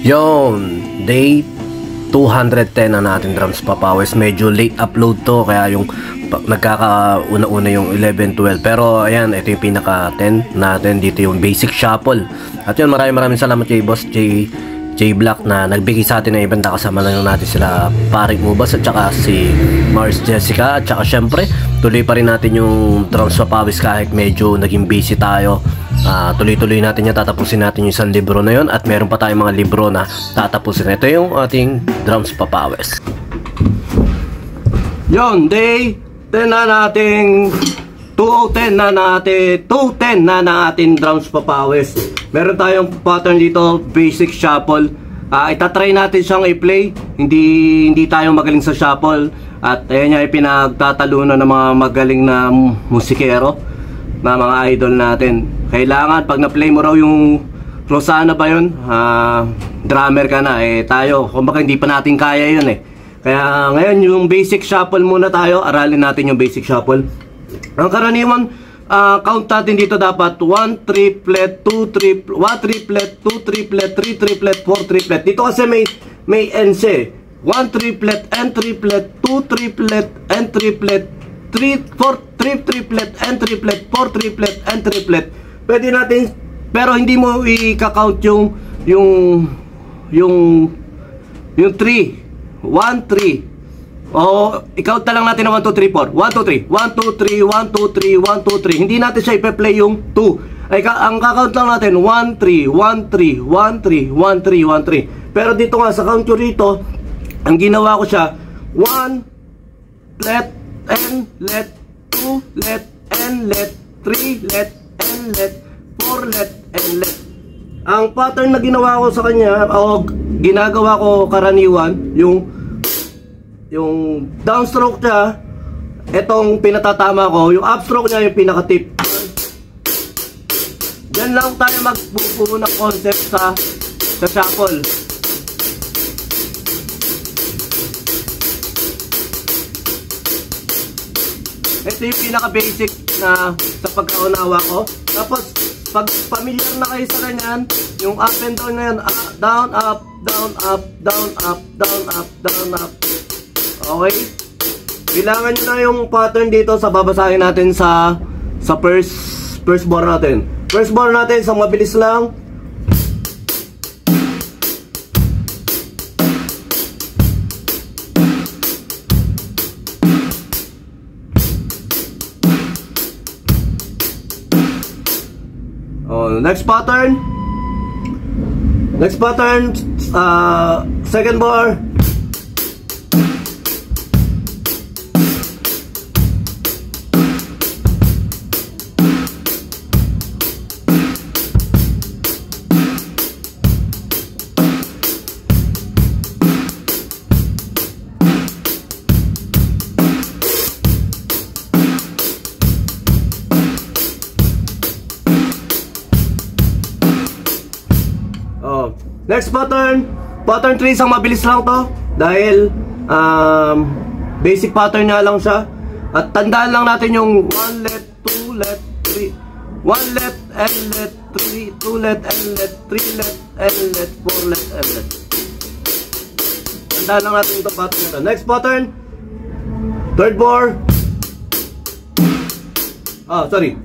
Yon, day 210 na natin drums papawis. Medyo late upload to, kaya yung nagkakauna-una yung 11, 12. Pero ayan, ito yung pinaka 10 natin. Dito yung basic shuffle. At yun, maraming salamat kay Boss J Black na nagbigay sa atin ng ibang kasama na natin sila Paring Ubas at saka si Mars Jessica. At saka syempre, tuloy pa rin natin yung drums papawis kahit medyo naging busy tayo. Tuloy-tuloy natin yan, tatapusin natin yung isang libro na yun at meron pa tayong mga libro na tatapusin. Ito yung ating drums papawis. Yon, day 10 na nating 210 na natin 210 na natin drums papawis. Meron tayong pattern dito, basic shuffle. Itatry natin siyang i-play. Hindi tayo magaling sa shuffle. At ayan yung pinagtatalunan ng mga magaling na musikero, na mga idol natin. Kailangan pag na-play mo raw yung Rosana ba yun, drummer ka na. Tayo, kumbaga hindi pa natin kaya yun Kaya ngayon yung basic shuffle muna tayo. Aralin natin yung basic shuffle. Ang karaniwan count natin dito dapat 1 triplet, 2 triplet, 1 triplet, 2 triplet, 3 triplet, 4 triplet. Dito kasi may NC. 1 triplet, N triplet, 2 triplet, N triplet, 3 triplet, N triplet, 4 triplet, N triplet. Pwede natin, pero hindi mo i-count yung 3. 1, 3. O, i-count na lang natin na 1, 2, 3, 4. 1, 2, 3. 1, 2, 3, 1, 2, 3, 1, 2, 3. Hindi natin siya i-play yung 2. Ang kakount lang natin, 1, 3, 1, 3, 1, 3, 1, 3, 1, 3. Pero dito nga, sa count ko rito, ang ginawa ko siya, 1, let, N, let, 2, let, N, let, 3, let, N, let, 4, let, N, let. Ang pattern na ginawa ko sa kanya, o ginagawa ko karaniwan, yung downstroke niya, itong pinatatama ko, yung upstroke niya yung pinaka-tip. Diyan lang tayo magbubuo ng concept sa shuffle. Ito yung pinaka-basic na sa pagkaunawa ko. Tapos, pag familiar na kayo sa ganyan, yung up and down na yan, down, up, down, up, down, up, down, up, down, up. Okay? Kailangan nyo na yung pattern dito sa babasahin natin sa first bar natin. First bar natin, sa mabilis lang. Next pattern. Second bar. Next pattern 3, isang mabilis lang to dahil basic pattern nga lang siya. At tandaan lang natin yung 1 let, 2 let, 3, 1 let, N let, 3, 2 let, N let, 3 let, N let, 4 let, N let. Tandaan lang natin itong pattern nito. Next pattern, third bar. Sorry.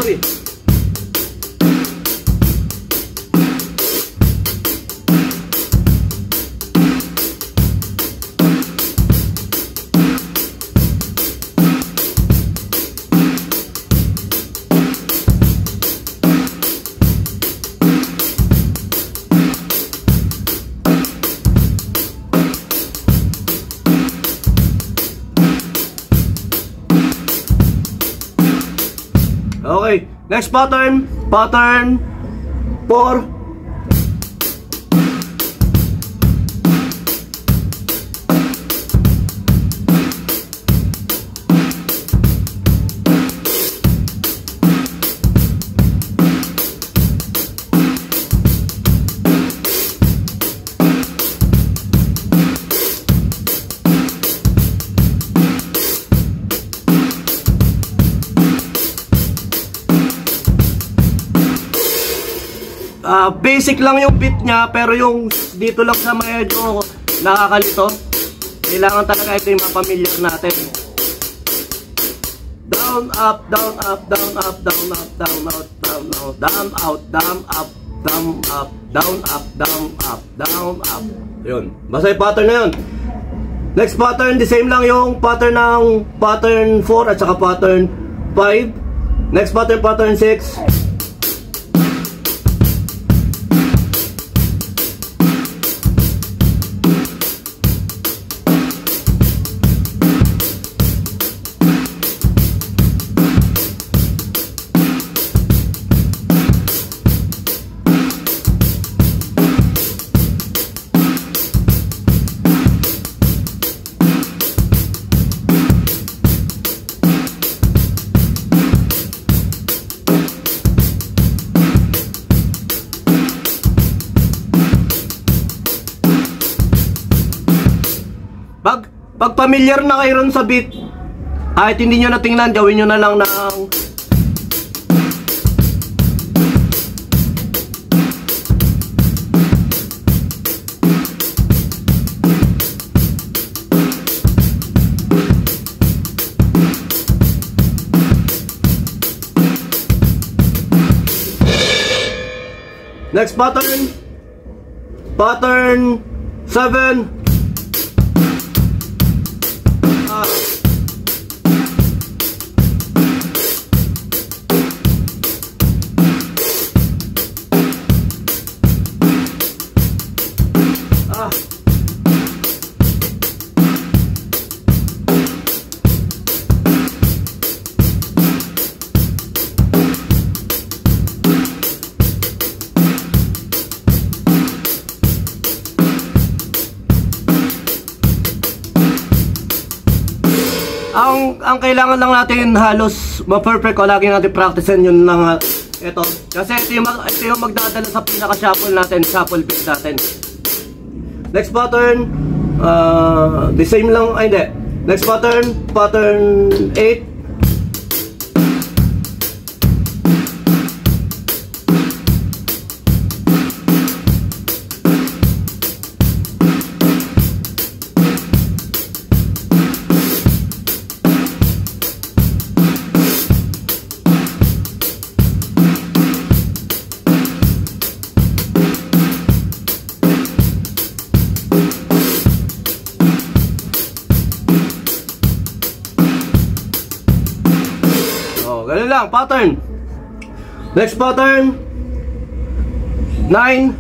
Sorry. Okay, next pattern 4. Basic lang yung beat niya, pero yung dito lang sa medyo nakakalito. Kailangan talaga ito yung mapamilyar natin. Down, up, down, up, down, up, down, up, down, out, down, out, down, out, down, up, down, up, down, up, down, up, down, up. Yun. Basta yung pattern na yun. Next pattern, the same lang yung pattern ng pattern 4 at saka pattern 5. Next pattern, pattern 6. Pag familiar na kayo ron sa beat, kahit hindi nyo natingnan, gawin nyo na lang ng next pattern, pattern 7. Ang kailangan lang natin halos ma-perfect o lagi natin practicein yun lang ito. Kasi ito yung magdadala sa pinaka-shuffle natin, shuffle beat natin. Next pattern, the same lang, ay hindi. Next pattern, pattern 8. Ganun lang, pattern. Next pattern 9.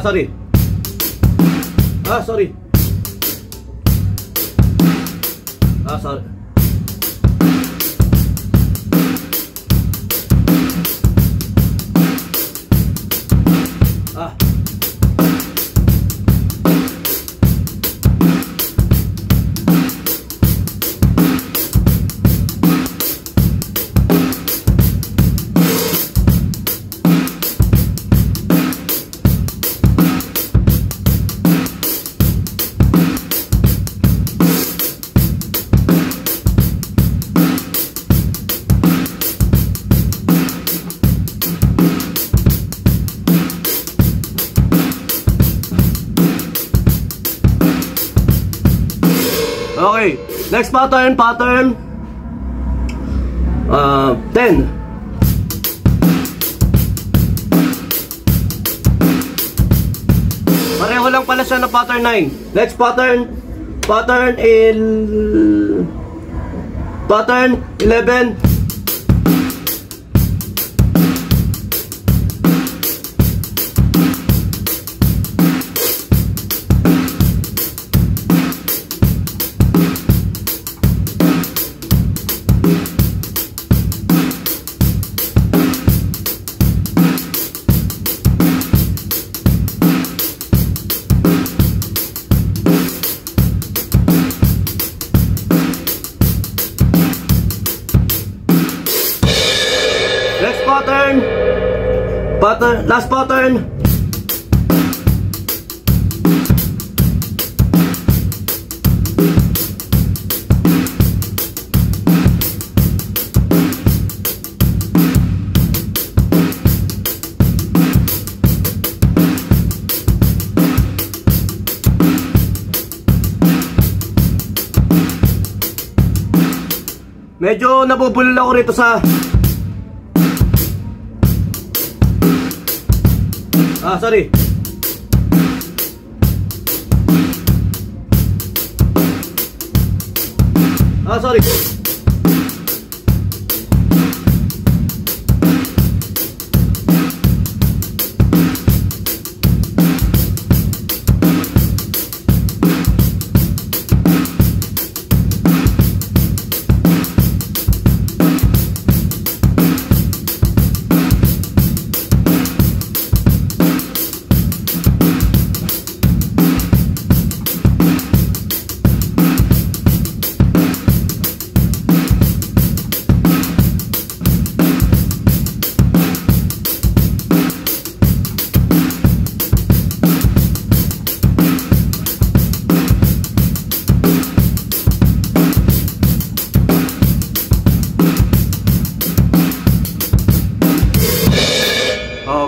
Sorry. Sorry. Okay, next pattern, pattern 10. Pareho lang pala siya na pattern 9. Next pattern, pattern 11. Last pattern. Medyo nabubulol ako rito sa... sorry. Sorry.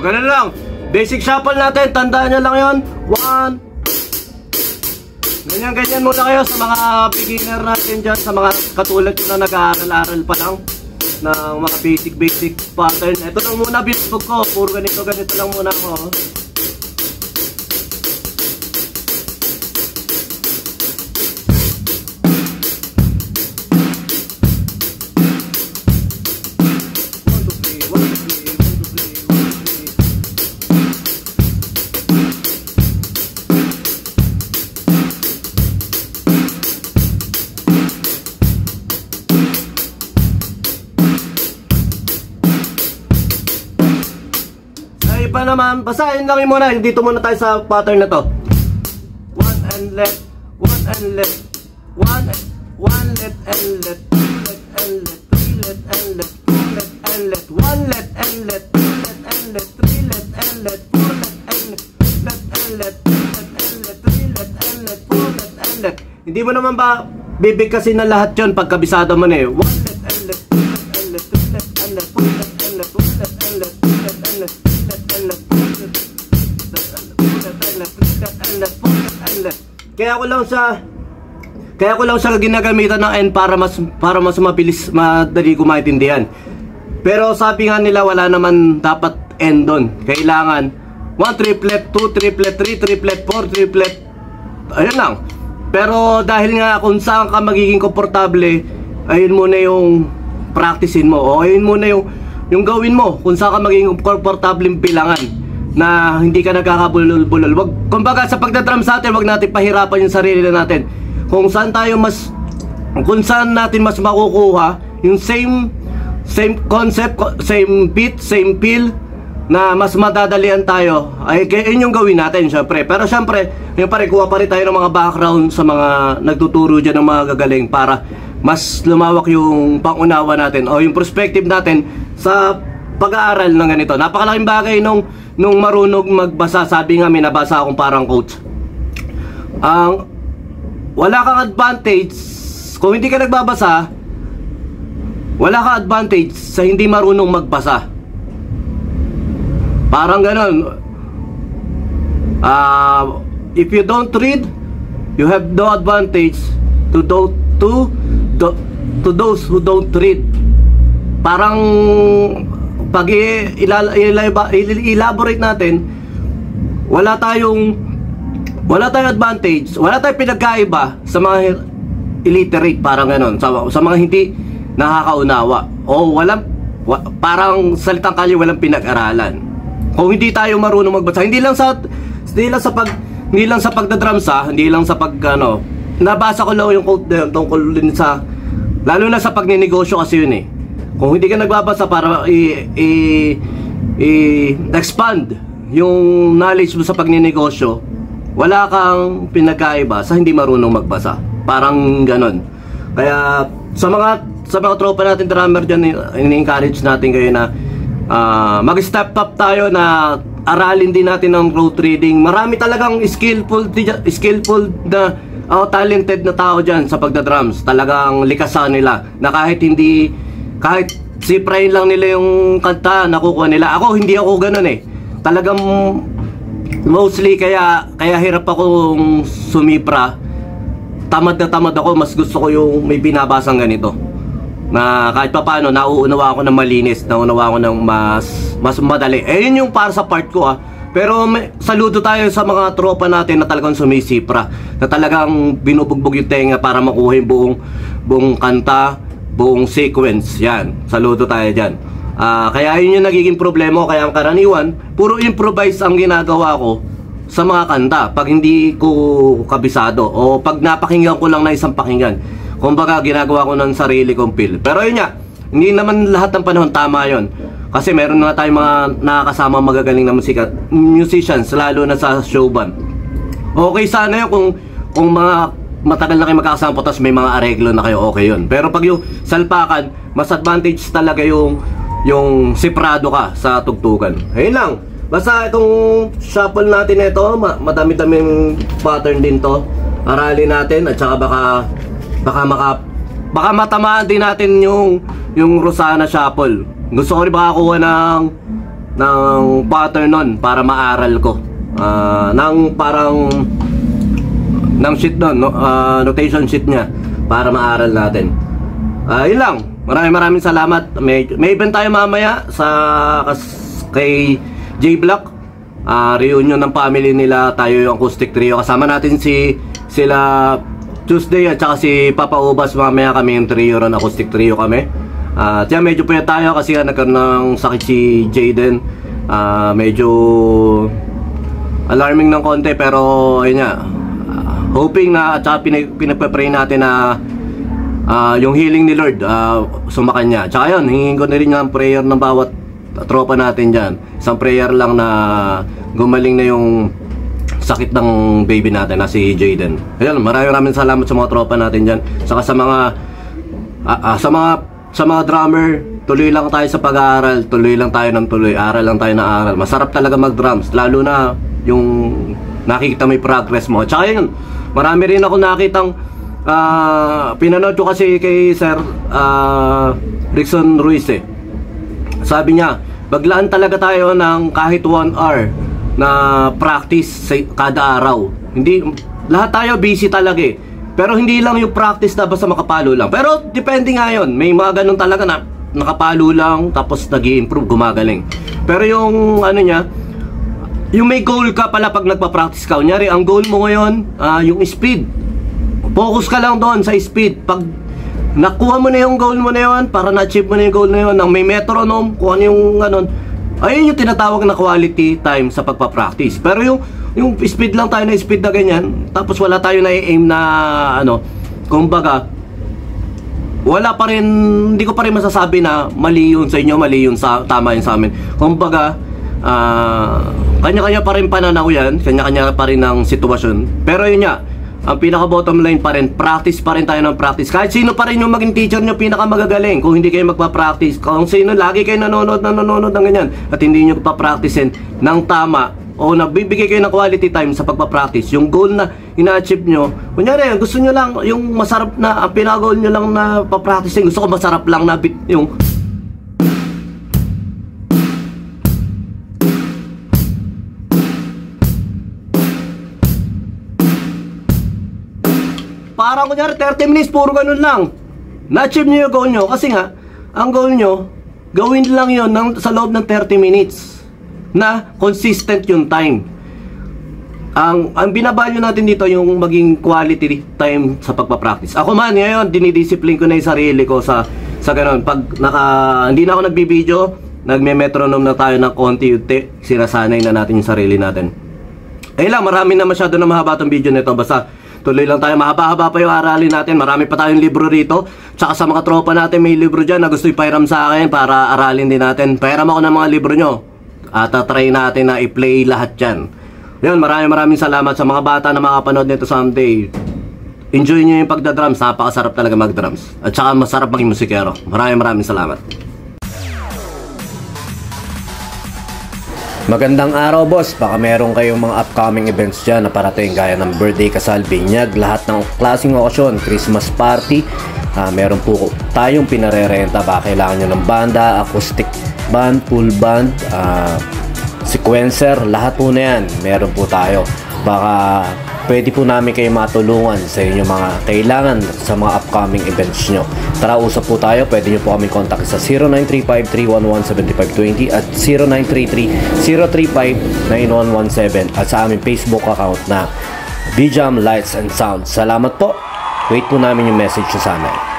Ganun lang. Basic shuffle natin. Tandaan nyo lang yun. 1. Ganyan muna kayo sa mga beginner natin dyan. Sa mga katulad nyo na nag-aaral-aral pa lang ng mga basic pattern. Ito lang muna Facebook ko. Puro ganito lang muna ako. Pa naman, basahin lang yun muna. Dito muna tayo sa pattern na to. 1 and left, 1 and left, 1 left and left, 2 left and left, 3 left and left, 2 left and left, 1 left and left, 2 left and left, 3 left and left, 4 left and left, 2 left and left, 3 left and left, 4 left and left. Hindi mo naman ba bibigkasin na lahat yun pagkabisado mo na eh. 1 left and left, 2 left and left, 3 left and left, 4 left and left, 2 left and left, 2 left and left. Kaya ko lang siya ginagamitan ng N para mas mabilis, madali ko maintindihan. Pero sabi nga nila wala naman dapat N doon. Kailangan 1 triplet, 2 triplet, 3 triplet, 4 triplet. Ayun lang. Pero dahil nga kung saan ka magiging komportable, ayun muna yung practicein mo. O ayun muna yung gawin mo kung saan ka magiging komportable bilangan na hindi ka nagkakabulol-bulol. Kumbaga sa pagdadrum sa atin, wag natin pahirapan yung sarili natin. Kung saan natin mas makukuha yung same concept, same beat, same feel, na mas madadalian tayo, ay yun yung gawin natin syempre. Pero syempre, yung kuha pa rin tayo ng mga background sa mga nagtuturo dyan ng mga gagaling para mas lumawak yung pangunawa natin o yung perspective natin sa pag-aaral ng ganito. Napakalaking bagay nung marunong magbasa. Sabi nga, may nabasa akong parang quote. Wala kang advantage kung hindi ka nagbabasa. Wala kang advantage sa hindi marunong magbasa. Parang ganon. If you don't read, you have no advantage to those who don't read. Parang pag i-elaborate natin, wala tayong advantage, wala tayong pinagkaiba sa mga illiterate, parang ganon, sa mga hindi nakakaunawa o parang salitang kalye, walang pinag-aralan. Kung hindi tayo marunong magbasa, hindi lang sa pagdadrums, hindi lang sa nabasa ko lang yung quote na tungkol din sa, lalo na sa pagninegosyo kasi yun eh. Kung hindi ka nagbabasa para expand yung knowledge mo sa pagninegosyo, wala kang pinagkaiba sa hindi marunong magbasa. Parang ganon. Kaya sa mga tropa natin drummer dyan, ini-encourage natin kayo na mag-step up tayo na aralin din natin ng rote reading. Marami talagang skillful na talented na tao dyan sa pagdadrums. Talagang likasan nila na kahit siprayin lang nila yung kanta, nakukuha nila. Ako, hindi ako ganun eh. Talagang mostly kaya hirap akong sumipra. Tamad na tamad ako. Mas gusto ko yung may binabasang ganito. na kahit pa paano nauunawa ako ng malinis, nauunawa ako ng mas madali. Yun yung para sa part ko Pero saludo tayo sa mga tropa natin na talagang sumisipra, na talagang binubugbog yung tenga para makuha yung buong kanta, buong sequence. Yan, saludo tayo dyan. Kaya yun yung nagiging problema ko. Kaya ang karaniwan, puro improvise ang ginagawa ko sa mga kanta pag hindi ko kabisado, o pag napakinggan ko lang na isang pakinggan. Kumbaga ginagawa ko ng sarili kong feel. Pero yun nga, hindi naman lahat ng panahon tama yun. Kasi meron na tayong mga nakakasama magagaling na musicians, lalo na sa show band. Okay sana yun kung mga matagal na kayo magkakasama, tapos may mga areglo na kayo, okay yun. Pero pag yung salpakan, mas advantage talaga yung siprado ka sa tugtugan. Ayun lang. Basta itong shuffle natin ito, madami-daming pattern din to. Aralin natin, at saka baka matamaan din natin yung Rosana shuffle. Gusto ko rin makakuha ng pattern nun para maaral ko. Ng sheet nun, notation sheet niya, para maaral natin. Yun lang. Maraming salamat. May event tayo mamaya kay J-Block. Reunion ng family nila, tayo yung acoustic trio. Kasama natin sila Tuesday at saka si Papa Ubas. Mamaya kami yung trio ron, acoustic trio kami. Tiyan, medyo puyat tayo kasi nagkaroon ng sakit si Jaden. Medyo alarming ng konti, pero ayun nga, hoping na, at saka pinagpapray natin na yung healing ni Lord sumakan niya. Tsaka yun, hingin ko na rin yung prayer ng bawat tropa natin dyan. Isang prayer lang na gumaling na yung sakit ng baby natin na si Jaden. Ayun, maraming salamat sa mga tropa natin dyan. Saka sa mga drummer, tuloy lang tayo sa pag-aaral, tuloy lang tayo ng tuloy, aral lang tayo ng aral. Masarap talaga mag-drums, lalo na yung nakikita may progress mo. Tsaka yun, marami rin ako nakitang pinanood ko kasi kay Sir Rickson Ruiz Sabi niya, baglaan talaga tayo ng kahit 1 hour na practice kada araw. Hindi, lahat tayo busy talaga pero hindi lang yung practice na basta makapalo lang. Pero depende nga yun. May mga ganun talaga na nakapalo lang tapos nag-i-improve, gumagaling. Pero yung ano niya, yung may goal ka pala pag nagpa-practice ka. Kunyari, ang goal mo ngayon, yung speed. Focus ka lang doon sa speed. Pag nakuha mo na yung goal mo na yun, para na-achieve mo na yung goal na yun, nang may metronome, kung ano yung ganun, ayun yung tinatawag na quality time sa pagpa-practice. Pero yung speed lang tayo na speed na ganyan, tapos wala tayo na i-aim na kumbaga wala pa rin, hindi ko pa rin masasabi na mali yun sa inyo, mali yun tama yun sa amin. Kumbaga kanya-kanya pa rin pananaw yan, kanya-kanya pa rin ang sitwasyon. Pero yun nga, ang pinaka bottom line pa rin, practice pa rin tayo ng practice. Kahit sino pa rin yung maging teacher nyo pinaka magagaling, kung hindi kayo magpa-practice, kung sino lagi kayo nanonood ng ganyan at hindi nyo pa-practicein ng tama, o nagbibigay kayo ng quality time sa pagpa-practice, yung goal na ina-achieve nyo, kunyari gusto nyo lang yung masarap na, ang pinaka-goal nyo lang na pa-practicing, gusto ko masarap lang na bit yung parang kunyari 30 minutes puro ganun lang, na-achieve nyo yung goal nyo. Kasi nga, ang goal nyo, gawin lang yun sa loob ng 30 minutes na consistent yung time. Ang binabalyo natin dito yung maging quality time sa pagpapractice. Ako man ngayon, dinidiscipline ko na yung sarili ko sa ganun. Pag hindi na ako nagbibideo, nagme-metronome na tayo ng konti-unti, sinasanay na natin yung sarili natin. Lang, marami na masyado na mahaba itong video nito. Basta tuloy lang tayo, mahaba-haba pa yung aralin natin. Marami pa tayong libro rito. Tsaka sa mga tropa natin, may libro dyan na gusto ipairam sa akin para aralin din natin. Pairam ako ng mga libro nyo at try natin na i-play lahat yan. Yun, maraming salamat sa mga bata na makapanood nito someday. Enjoy nyo yung pagdadrums. Napakasarap talaga mag-drums. At saka masarap maging musikero. Maraming salamat. Magandang araw, boss. Baka meron kayong mga upcoming events dyan na parating, gaya ng birthday, kasal, binyag, lahat ng klaseng okasyon, Christmas party. Meron po tayong pinarerenta. Baka kailangan nyo ng banda, acoustic band, full band, sequencer, lahat po na yan meron po tayo. Baka pwede po namin kayo matulungan sa inyong mga kailangan sa mga upcoming events nyo. Tara, usap po tayo. Pwede nyo po kami contact sa 0935-311-7520 at 0933-035-9117 at sa aming Facebook account na BJAM Lights and Sound. Salamat po. Wait po namin yung message nyo sa amin.